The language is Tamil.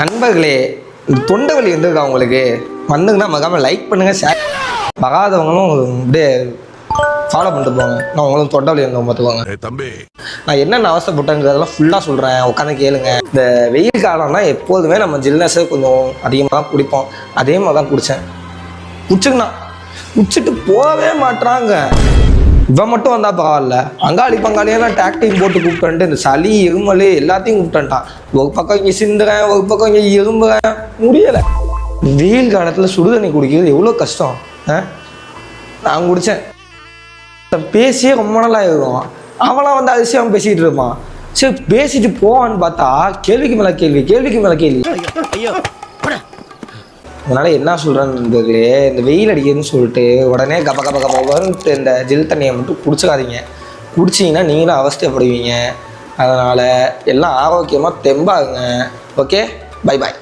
நண்பர்களே, இந்த தொண்டை வலி வந்துருக்கா உங்களுக்கு? வந்துங்கன்னா மறக்காமல் லைக் பண்ணுங்கள், ஷேர். வராதவங்களும் அப்படியே ஃபாலோ பண்ணிட்டு போங்க. நான் உங்களுக்கு தொண்டை வலி வந்தவங்க பார்த்துக்கோங்க. தம்பி, நான் என்னென்ன அவசரப்பட்டேங்கிறதெல்லாம் ஃபுல்லாக சொல்கிறேன், உட்காந்து கேளுங்க. இந்த வெயில் காலம்னா எப்போதுமே நம்ம ஜில்னஸை கொஞ்சம் அதிகமாக தான் குடிப்போம். அதே மாதிரி தான் குடித்தேன். குடிச்சுக்கண்ணா குடிச்சிட்டு போகவே மாட்டுறாங்க. இவன் மட்டும் வந்தால் பரவாயில்ல, அங்காளி பங்காளியெல்லாம் டாக்டிங் போட்டு கூப்பிட்டு இந்த சளி இருமல் எல்லாத்தையும் கூப்பிட்டுட்டான். ஒரு பக்கம் இங்கே சிந்துறேன், ஒரு பக்கம் இங்கே இரும்புறேன், முடியலை. வெயில் காலத்தில் சுடுதண்ணி குடிக்கிறது எவ்வளோ கஷ்டம். நான் குடித்தேன். பேசியே ரொம்ப நாளாக இருக்கும். அவளாம் வந்து அதிசயம் பேசிக்கிட்டு இருப்பான். சரி பேசிட்டு போவான்னு பார்த்தா கேள்விக்கு மேலே கேள்வி, கேள்விக்கு மேலே கேள்வி. அதனால என்ன சொல்கிறேன்னு நண்பர்களே, இந்த வெயில் அடிக்குதுன்னு சொல்லிட்டு உடனே கப கப கபன்னு இந்த ஜில் தண்ணியை மட்டும் குடிச்சிக்காதீங்க. குடிச்சிங்கன்னா நீங்களும் அவஸ்தைப்படுவீங்க. அதனால் எல்லாம் ஆரோக்கியமாக தெம்பாகுங்க. Okay, bye bye.